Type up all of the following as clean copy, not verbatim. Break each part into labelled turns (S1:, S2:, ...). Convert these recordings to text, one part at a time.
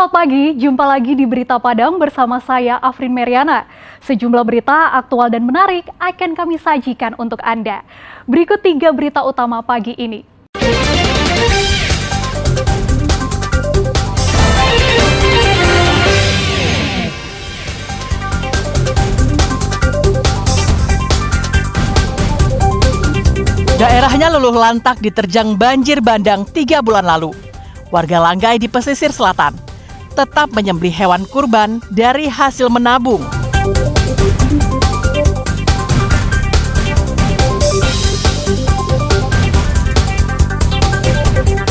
S1: Selamat pagi, jumpa lagi di Berita Padang bersama saya Afrin Meriana. Sejumlah berita aktual dan menarik akan kami sajikan untuk Anda. Berikut 3 berita utama pagi ini.
S2: Daerahnya luluh lantak diterjang banjir bandang 3 bulan lalu. Warga Langgai di pesisir selatan tetap menyembelih hewan kurban dari hasil menabung.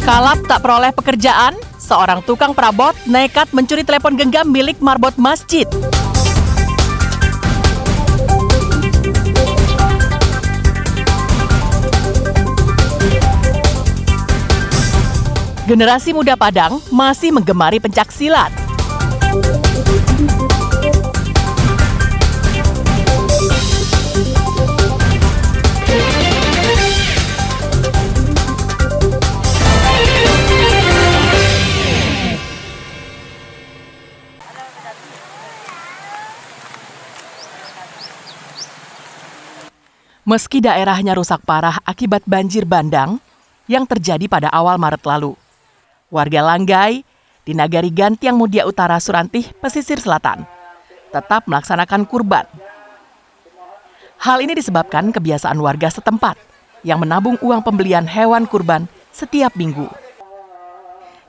S2: Kalap tak peroleh pekerjaan, seorang tukang perabot nekat mencuri telepon genggam milik marbot masjid. Generasi muda Padang masih menggemari pencak silat. Meski daerahnya rusak parah akibat banjir bandang yang terjadi pada awal Maret lalu, warga Langgai di Nagari Gantiang Mudia Utara Surantih, pesisir selatan, tetap melaksanakan kurban. Hal ini disebabkan kebiasaan warga setempat yang menabung uang pembelian hewan kurban setiap minggu.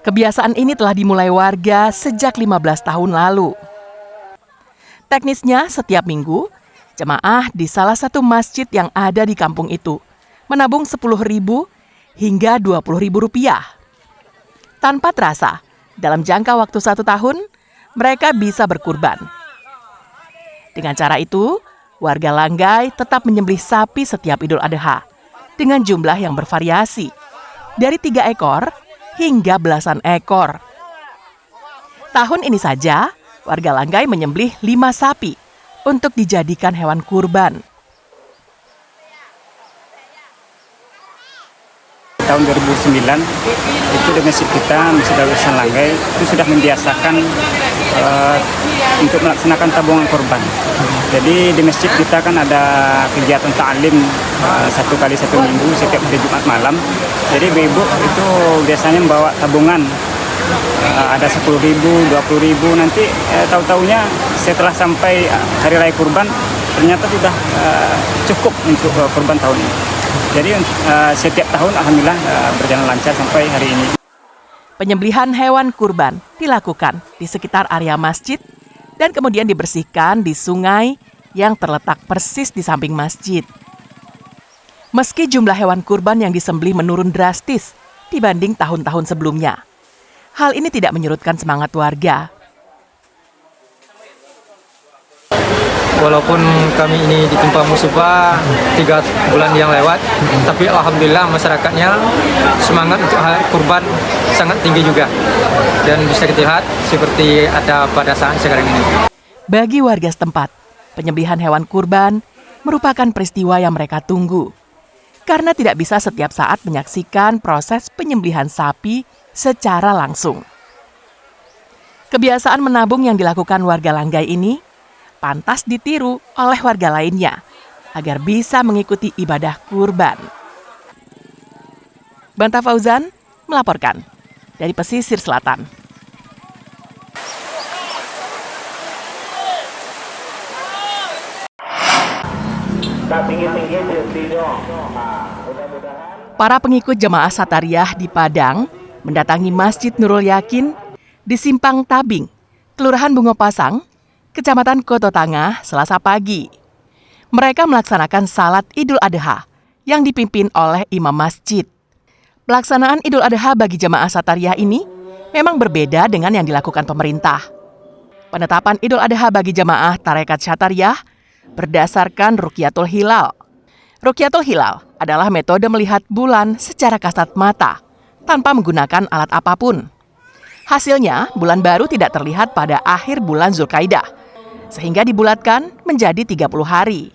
S2: Kebiasaan ini telah dimulai warga sejak 15 tahun lalu. Teknisnya, setiap minggu, jemaah di salah satu masjid yang ada di kampung itu menabung Rp10.000 hingga Rp20.000. Tanpa terasa, dalam jangka waktu 1 tahun, mereka bisa berkurban. Dengan cara itu, warga Langgai tetap menyembelih sapi setiap Idul Adha dengan jumlah yang bervariasi, dari 3 ekor hingga belasan ekor. Tahun ini saja, warga Langgai menyembelih 5 sapi untuk dijadikan hewan kurban.
S3: Tahun 2009 itu di masjid kita, Masjid Al-Ihsan Langgai, itu sudah membiasakan untuk melaksanakan tabungan kurban. Jadi di masjid kita kan ada kegiatan ta'lim 1 kali 1 minggu setiap hari Jumat malam. Jadi ibu itu biasanya membawa tabungan, ada 10.000, 20.000, nanti tahu-taunya setelah sampai hari raya kurban ternyata sudah cukup untuk kurban tahun ini. Jadi setiap tahun alhamdulillah berjalan lancar sampai hari ini.
S2: Penyembelihan hewan kurban dilakukan di sekitar area masjid dan kemudian dibersihkan di sungai yang terletak persis di samping masjid. Meski jumlah hewan kurban yang disembelih menurun drastis dibanding tahun-tahun sebelumnya, hal ini tidak menyurutkan semangat warga.
S4: Walaupun kami ini ditimpa musibah 3 bulan yang lewat, tapi alhamdulillah masyarakatnya semangat untuk kurban sangat tinggi juga. Dan bisa kita lihat seperti ada pada saat sekarang ini.
S2: Bagi warga setempat, penyembelihan hewan kurban merupakan peristiwa yang mereka tunggu. Karena tidak bisa setiap saat menyaksikan proses penyembelihan sapi secara langsung. Kebiasaan menabung yang dilakukan warga Langgai ini pantas ditiru oleh warga lainnya agar bisa mengikuti ibadah kurban. Banta Fauzan melaporkan dari pesisir selatan. Para pengikut jemaah Satariyah di Padang mendatangi Masjid Nurul Yakin di Simpang Tabing, Kelurahan Bungopasang, Kecamatan Koto Tangah, Selasa pagi. Mereka melaksanakan salat Idul Adha yang dipimpin oleh imam masjid. Pelaksanaan Idul Adha bagi jemaah Satariyah ini memang berbeda dengan yang dilakukan pemerintah. Penetapan Idul Adha bagi jemaah Tarekat Satariyah berdasarkan Ruqyatul Hilal. Ruqyatul Hilal adalah metode melihat bulan secara kasat mata tanpa menggunakan alat apapun. Hasilnya, bulan baru tidak terlihat pada akhir bulan Zulkaidah, sehingga dibulatkan menjadi 30 hari.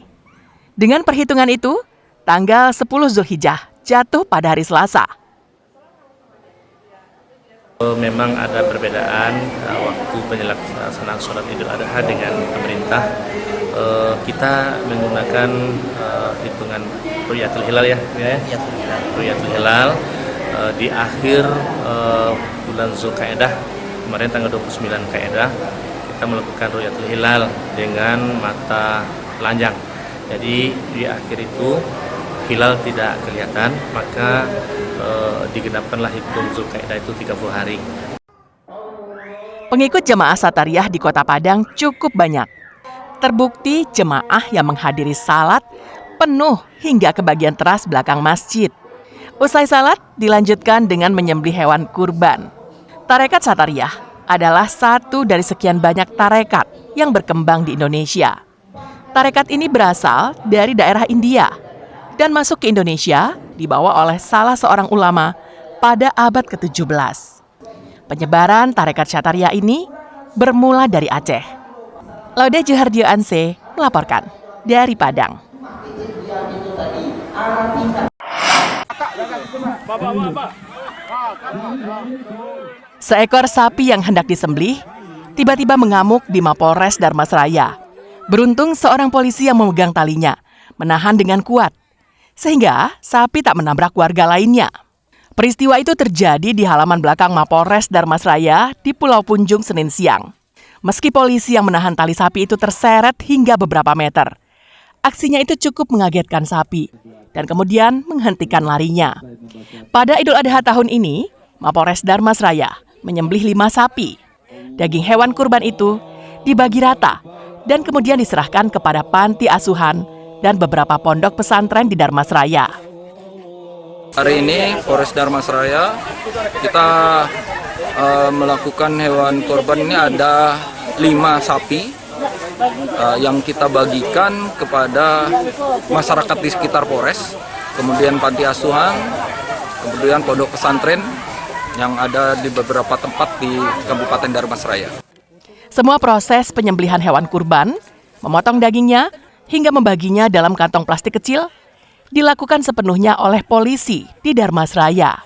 S2: Dengan perhitungan itu, tanggal 10 Zulhijjah jatuh pada hari Selasa.
S5: Memang ada perbedaan waktu pelaksanaan sholat Idul Adha dengan pemerintah. Kita menggunakan hitungan Ru'yatul Hilal ya. Ru'yatul Hilal di akhir bulan Zulkaidah, kemarin tanggal 29 Kaidah, kita melakukan Ru'yatul Hilal dengan mata telanjang. Jadi di akhir itu hilal tidak kelihatan, maka digenapkanlah hitung Zulkaidah itu 30 hari.
S2: Pengikut jemaah Satariyah di Kota Padang cukup banyak. Terbukti jemaah yang menghadiri salat penuh hingga ke bagian teras belakang masjid. Usai salat dilanjutkan dengan menyembelih hewan kurban. Tarekat Satariyah adalah satu dari sekian banyak tarekat yang berkembang di Indonesia. Tarekat ini berasal dari daerah India dan masuk ke Indonesia dibawa oleh salah seorang ulama pada abad ke-17. Penyebaran tarekat Satariyah ini bermula dari Aceh. Laude Juhardio Anse melaporkan dari Padang. Seekor sapi yang hendak disembelih tiba-tiba mengamuk di Mapolres Darmasraya. Beruntung seorang polisi yang memegang talinya menahan dengan kuat, sehingga sapi tak menabrak warga lainnya. Peristiwa itu terjadi di halaman belakang Mapolres Darmasraya di Pulau Punjung Senin siang. Meski polisi yang menahan tali sapi itu terseret hingga beberapa meter, aksinya itu cukup mengagetkan sapi dan kemudian menghentikan larinya. Pada Idul Adha tahun ini, Mapolres Darmasraya menyembelih 5 sapi. Daging hewan kurban itu dibagi rata dan kemudian diserahkan kepada panti asuhan dan beberapa pondok pesantren di Darmasraya.
S6: Hari ini Polres Darmasraya kita melakukan hewan korban ini ada 5 sapi yang kita bagikan kepada masyarakat di sekitar Polres, kemudian panti asuhan, kemudian pondok pesantren yang ada di beberapa tempat di Kabupaten Darmasraya.
S2: Semua proses penyembelihan hewan kurban, memotong dagingnya, hingga membaginya dalam kantong plastik kecil, dilakukan sepenuhnya oleh polisi di Darmasraya.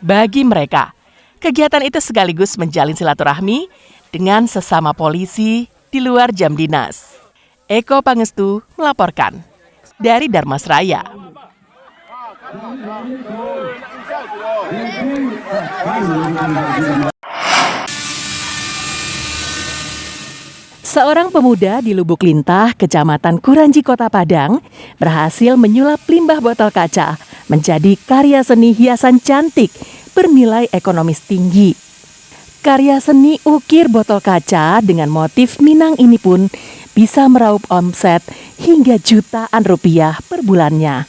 S2: Bagi mereka, kegiatan itu sekaligus menjalin silaturahmi dengan sesama polisi di luar jam dinas. Eko Pangestu melaporkan dari Darmasraya. Seorang pemuda di Lubuk Lintah, Kecamatan Kuranji, Kota Padang, berhasil menyulap limbah botol kaca menjadi karya seni hiasan cantik bernilai ekonomis tinggi. Karya seni ukir botol kaca dengan motif Minang ini pun bisa meraup omset hingga jutaan rupiah per bulannya.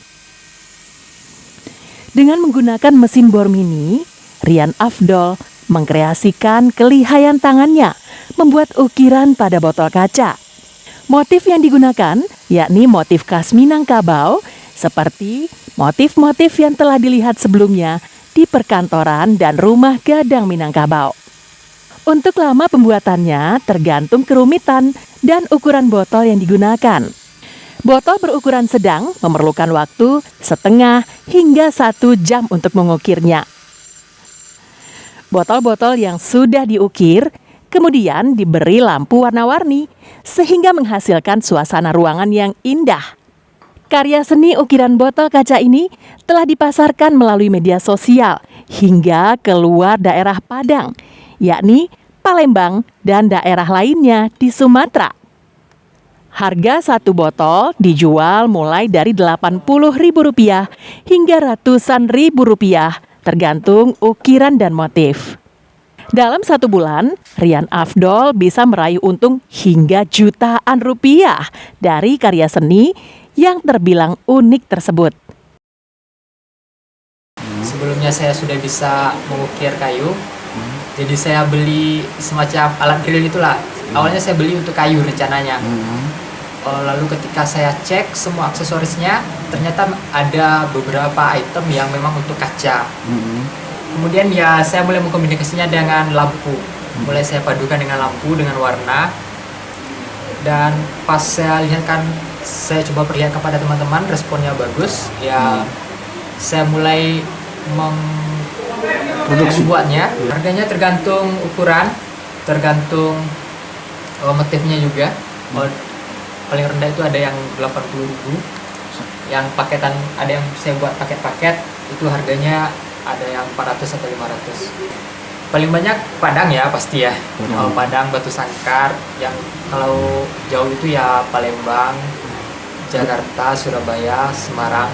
S2: Dengan menggunakan mesin bor mini, Rian Afdol mengkreasikan kelihayan tangannya membuat ukiran pada botol kaca. Motif yang digunakan yakni motif khas Minangkabau seperti motif-motif yang telah dilihat sebelumnya di perkantoran dan rumah gadang Minangkabau. Untuk lama pembuatannya tergantung kerumitan dan ukuran botol yang digunakan. Botol berukuran sedang memerlukan waktu setengah hingga 1 jam untuk mengukirnya. Botol-botol yang sudah diukir kemudian diberi lampu warna-warni sehingga menghasilkan suasana ruangan yang indah. Karya seni ukiran botol kaca ini telah dipasarkan melalui media sosial hingga keluar daerah Padang, yakni Palembang dan daerah lainnya di Sumatera. Harga satu botol dijual mulai dari Rp80.000 hingga ratusan ribu rupiah tergantung ukiran dan motif. Dalam 1 bulan, Rian Afdol bisa meraih untung hingga jutaan rupiah dari karya seni yang terbilang unik tersebut.
S7: Sebelumnya saya sudah bisa mengukir kayu, jadi saya beli semacam alat drill itulah. Awalnya saya beli untuk kayu rencananya. Lalu ketika saya cek semua aksesorisnya, ternyata ada beberapa item yang memang untuk kaca. Kemudian ya saya mulai mengkomunikasinya dengan lampu. Mulai saya padukan dengan lampu, dengan warna. Dan pas saya lihatkan, saya coba perlihatkan kepada teman-teman, responnya bagus. Ya saya mulai buatnya. Harganya tergantung ukuran, tergantung motifnya juga. Paling rendah itu ada yang 80.000, yang paketan ada yang saya buat paket-paket itu harganya ada yang 400 atau 500. Paling banyak Padang ya pasti ya. Padang, Batu Sangkar, yang kalau jauh itu ya Palembang, Jakarta, Surabaya, Semarang.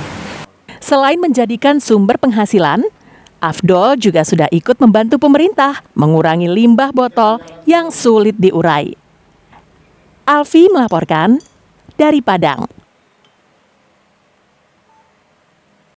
S2: Selain menjadikan sumber penghasilan, Afdol juga sudah ikut membantu pemerintah mengurangi limbah botol yang sulit diurai. Alfi melaporkan dari Padang.